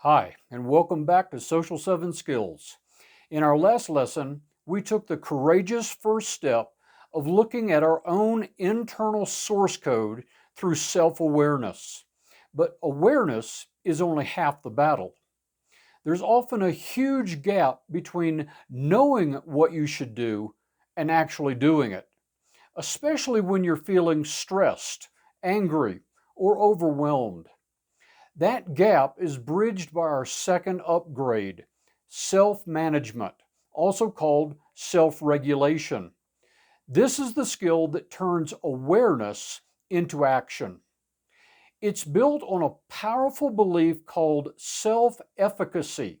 Hi, and welcome back to Social7Skills. In our last lesson, we took the courageous first step of looking at our own internal source code through self-awareness. But awareness is only half the battle. There's often a huge gap between knowing what you should do and actually doing it, especially when you're feeling stressed, angry, or overwhelmed. That gap is bridged by our second upgrade, self-management, also called self-regulation. This is the skill that turns awareness into action. It's built on a powerful belief called self-efficacy,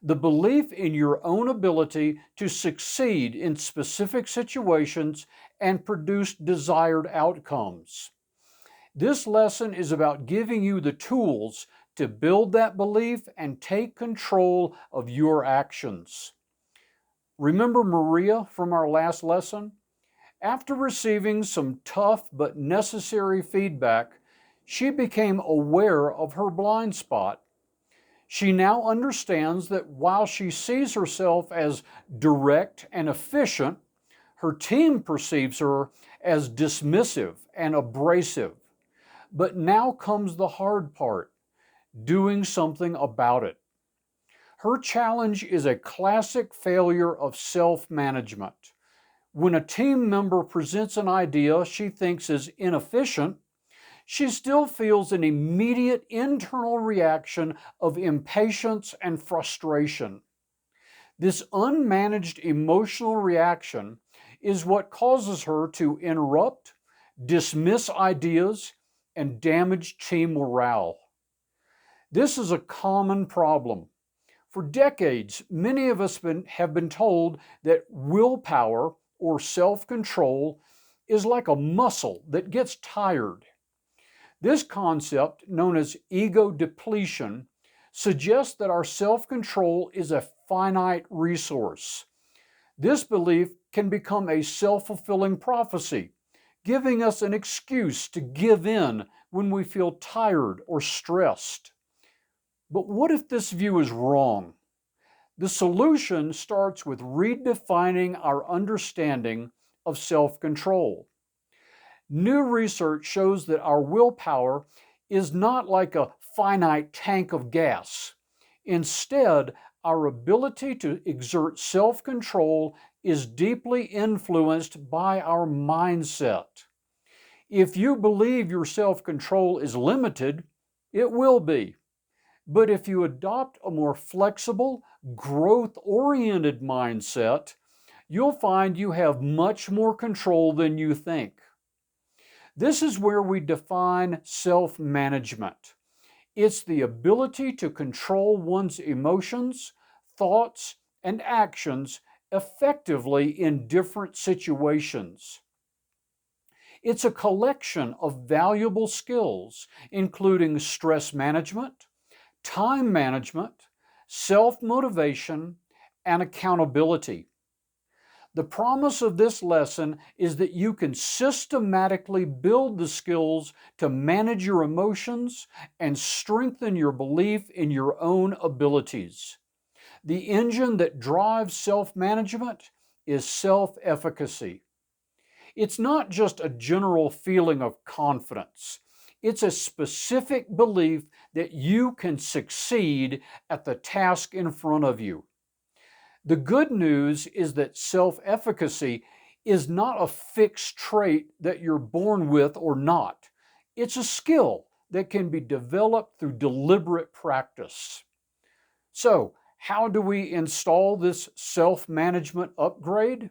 the belief in your own ability to succeed in specific situations and produce desired outcomes. This lesson is about giving you the tools to build that belief and take control of your actions. Remember Maria from our last lesson? After receiving some tough but necessary feedback, she became aware of her blind spot. She now understands that while she sees herself as direct and efficient, her team perceives her as dismissive and abrasive. But now comes the hard part, doing something about it. Her challenge is a classic failure of self-management. When a team member presents an idea she thinks is inefficient, she still feels an immediate internal reaction of impatience and frustration. This unmanaged emotional reaction is what causes her to interrupt, dismiss ideas, and damage team morale. This is a common problem. For decades, many of us have been told that willpower or self-control is like a muscle that gets tired. This concept, known as ego depletion, suggests that our self-control is a finite resource. This belief can become a self-fulfilling prophecy, giving us an excuse to give in when we feel tired or stressed. But what if this view is wrong? The solution starts with redefining our understanding of self-control. New research shows that our willpower is not like a finite tank of gas. Instead, our ability to exert self-control is deeply influenced by our mindset. If you believe your self-control is limited, it will be. But if you adopt a more flexible, growth-oriented mindset, you'll find you have much more control than you think. This is where we define self-management. It's the ability to control one's emotions, thoughts, and actions effectively in different situations. It's a collection of valuable skills, including stress management, time management, self-motivation, and accountability. The promise of this lesson is that you can systematically build the skills to manage your emotions and strengthen your belief in your own abilities. The engine that drives self-management is self-efficacy. It's not just a general feeling of confidence. It's a specific belief that you can succeed at the task in front of you. The good news is that self-efficacy is not a fixed trait that you're born with or not. It's a skill that can be developed through deliberate practice. So, how do we install this self-management upgrade?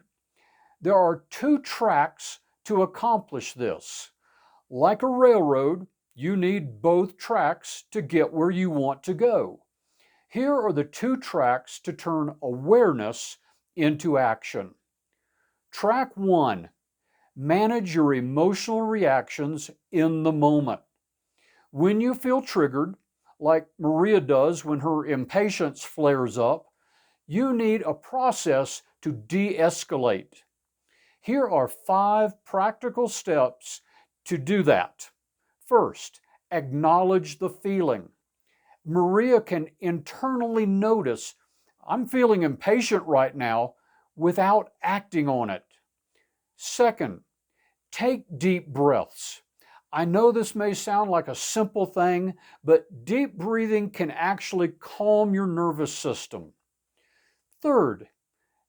There are two tracks to accomplish this. Like a railroad, you need both tracks to get where you want to go. Here are the two tracks to turn awareness into action. Track 1, manage your emotional reactions in the moment. When you feel triggered, like Maria does when her impatience flares up, you need a process to de-escalate. Here are 5 practical steps to do that. First, acknowledge the feeling. Maria can internally notice, I'm feeling impatient right now, without acting on it. Second, take deep breaths. I know this may sound like a simple thing, but deep breathing can actually calm your nervous system. Third,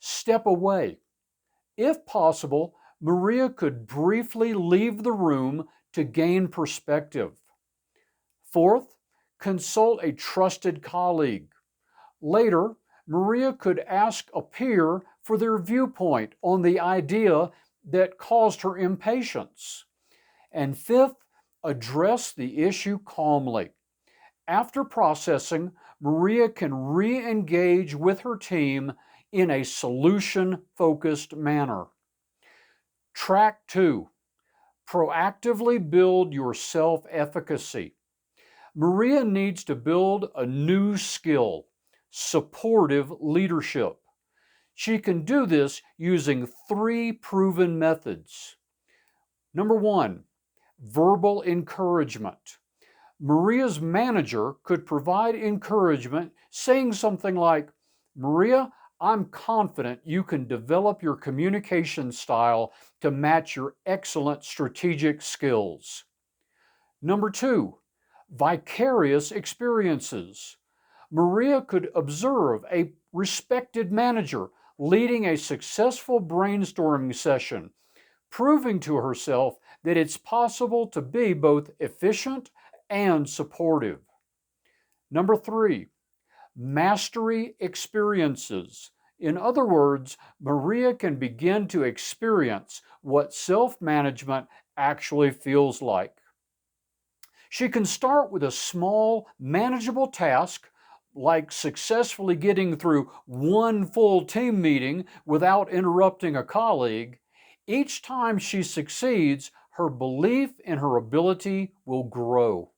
step away. If possible, Maria could briefly leave the room to gain perspective. Fourth, consult a trusted colleague. Later, Maria could ask a peer for their viewpoint on the idea that caused her impatience. And fifth, address the issue calmly. After processing, Maria can re-engage with her team in a solution-focused manner. Track 2. Proactively build your self-efficacy. Maria needs to build a new skill, supportive leadership. She can do this using 3 proven methods. Number 1, verbal encouragement. Maria's manager could provide encouragement saying something like, Maria, I'm confident you can develop your communication style to match your excellent strategic skills. Number 2, vicarious experiences. Maria could observe a respected manager leading a successful brainstorming session, proving to herself that it's possible to be both efficient and supportive. Number 3, mastery experiences. In other words, Maria can begin to experience what self-management actually feels like. She can start with a small, manageable task, like successfully getting through one full team meeting without interrupting a colleague. Each time she succeeds, her belief in her ability will grow.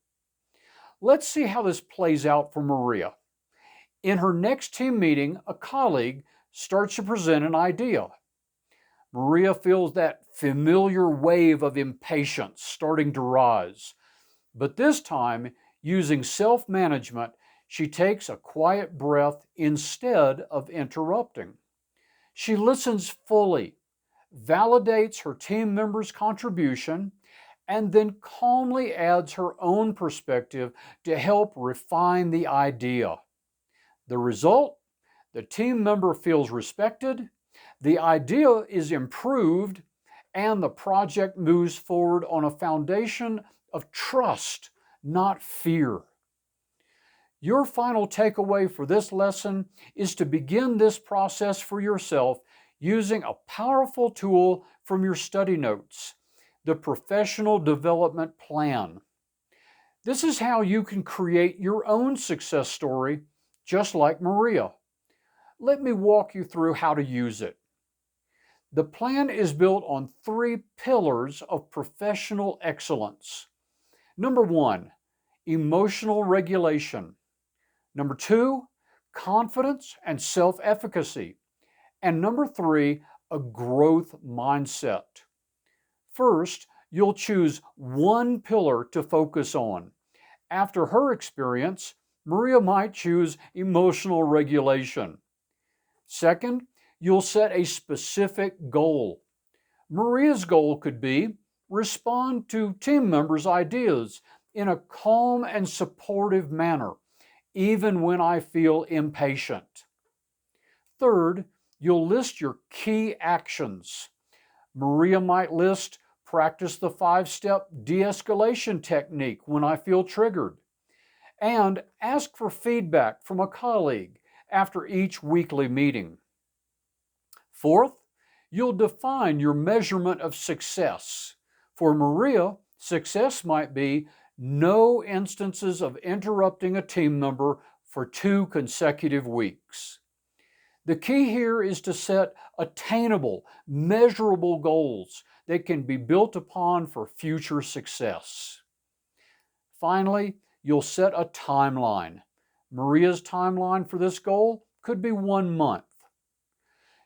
Let's see how this plays out for Maria. In her next team meeting, a colleague starts to present an idea. Maria feels that familiar wave of impatience starting to rise. But this time, using self-management, she takes a quiet breath instead of interrupting. She listens fully, validates her team member's contribution, and then calmly adds her own perspective to help refine the idea. The result? The team member feels respected, the idea is improved, and the project moves forward on a foundation of trust, not fear. Your final takeaway for this lesson is to begin this process for yourself using a powerful tool from your study notes, the Professional Development Plan. This is how you can create your own success story, just like Maria. Let me walk you through how to use it. The plan is built on 3 pillars of professional excellence. Number 1, emotional regulation. Number 2, confidence and self-efficacy. And number 3, a growth mindset. First, you'll choose one pillar to focus on. After her experience, Maria might choose emotional regulation. Second, you'll set a specific goal. Maria's goal could be respond to team members' ideas in a calm and supportive manner, even when I feel impatient. Third, you'll list your key actions. Maria might list, practice the 5-step de-escalation technique when I feel triggered, and ask for feedback from a colleague after each weekly meeting. Fourth, you'll define your measurement of success. For Maria, success might be no instances of interrupting a team member for 2 consecutive weeks. The key here is to set attainable, measurable goals that can be built upon for future success. Finally, you'll set a timeline. Maria's timeline for this goal could be 1 month.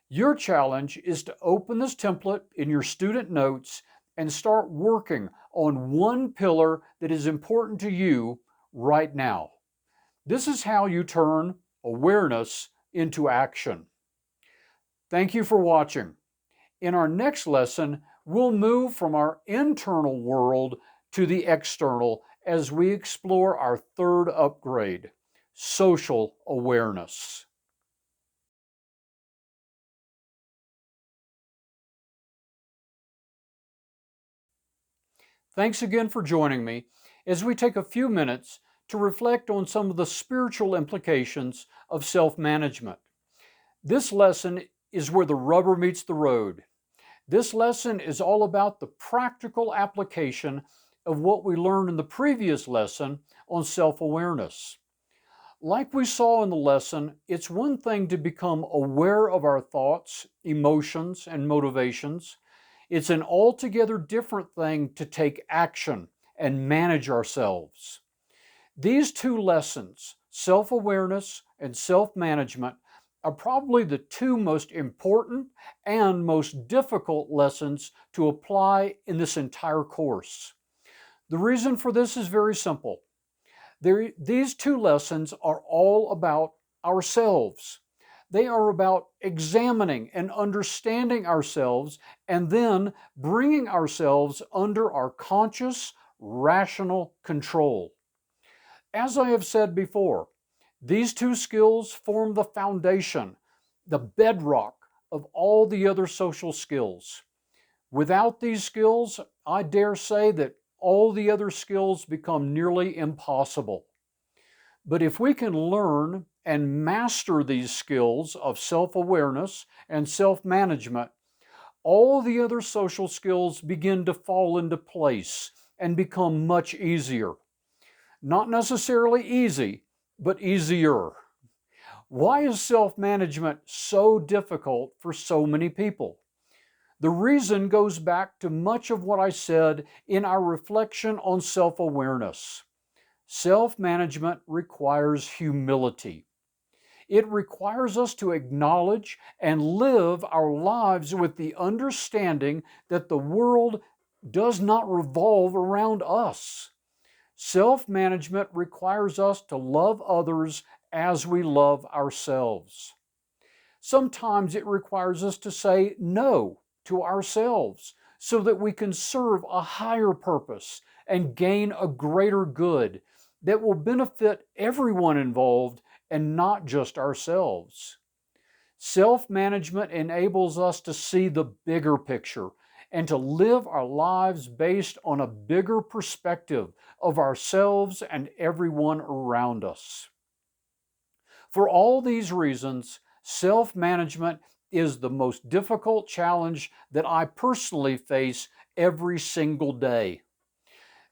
Your challenge is to open this template in your student notes and start working on one pillar that is important to you right now. This is how you turn awareness into action. Thank you for watching. In our next lesson, we'll move from our internal world to the external as we explore our third upgrade, social awareness. Thanks again for joining me as we take a few minutes to reflect on some of the spiritual implications of self-management. This lesson is where the rubber meets the road. This lesson is all about the practical application of what we learned in the previous lesson on self-awareness. Like we saw in the lesson, it's one thing to become aware of our thoughts, emotions, and motivations. It's an altogether different thing to take action and manage ourselves. These two lessons, self-awareness and self-management, are probably the two most important and most difficult lessons to apply in this entire course. The reason for this is very simple. These two lessons are all about ourselves. They are about examining and understanding ourselves and then bringing ourselves under our conscious, rational control. As I have said before, these two skills form the foundation, the bedrock of all the other social skills. Without these skills, I dare say that all the other skills become nearly impossible. But if we can learn and master these skills of self-awareness and self-management, all the other social skills begin to fall into place and become much easier. Not necessarily easy, but easier. Why is self-management so difficult for so many people? The reason goes back to much of what I said in our reflection on self-awareness. Self-management requires humility. It requires us to acknowledge and live our lives with the understanding that the world does not revolve around us. Self-management requires us to love others as we love ourselves. Sometimes it requires us to say no to ourselves so that we can serve a higher purpose and gain a greater good that will benefit everyone involved and not just ourselves. Self-management enables us to see the bigger picture and to live our lives based on a bigger perspective of ourselves and everyone around us. For all these reasons, self-management is the most difficult challenge that I personally face every single day.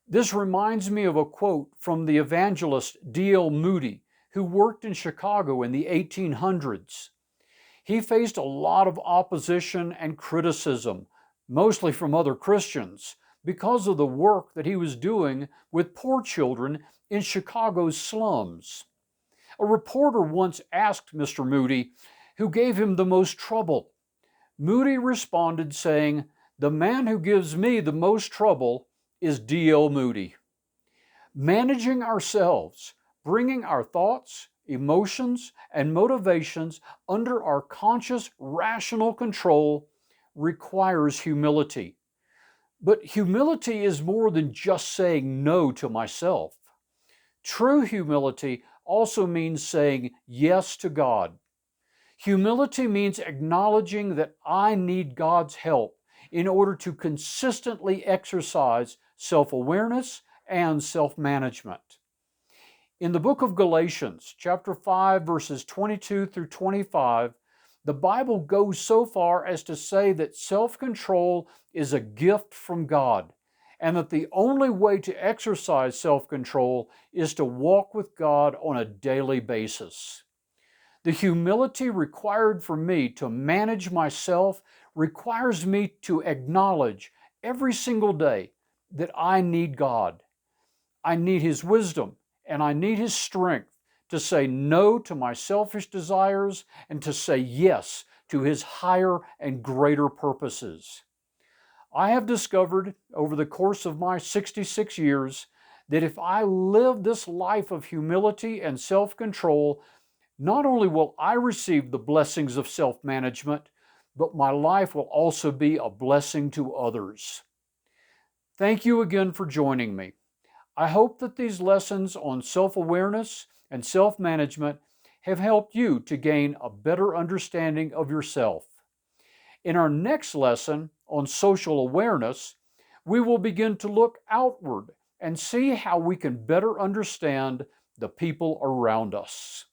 This reminds me of a quote from the evangelist D.L. Moody, who worked in Chicago in the 1800s. He faced a lot of opposition and criticism, mostly from other Christians, because of the work that he was doing with poor children in Chicago's slums. A reporter once asked Mr. Moody who gave him the most trouble. Moody responded saying, "The man who gives me the most trouble is D.L. Moody." Managing ourselves, bringing our thoughts, emotions, and motivations under our conscious, rational control requires humility. But humility is more than just saying no to myself. True humility also means saying yes to God. Humility means acknowledging that I need God's help in order to consistently exercise self-awareness and self-management. In the book of Galatians, chapter 5, verses 22 through 25, the Bible goes so far as to say that self-control is a gift from God, and that the only way to exercise self-control is to walk with God on a daily basis. The humility required for me to manage myself requires me to acknowledge every single day that I need God. I need His wisdom and I need His strength to say no to my selfish desires and to say yes to His higher and greater purposes. I have discovered over the course of my 66 years that if I live this life of humility and self-control, not only will I receive the blessings of self-management, but my life will also be a blessing to others. Thank you again for joining me. I hope that these lessons on self-awareness and self-management have helped you to gain a better understanding of yourself. In our next lesson on social awareness, we will begin to look outward and see how we can better understand the people around us.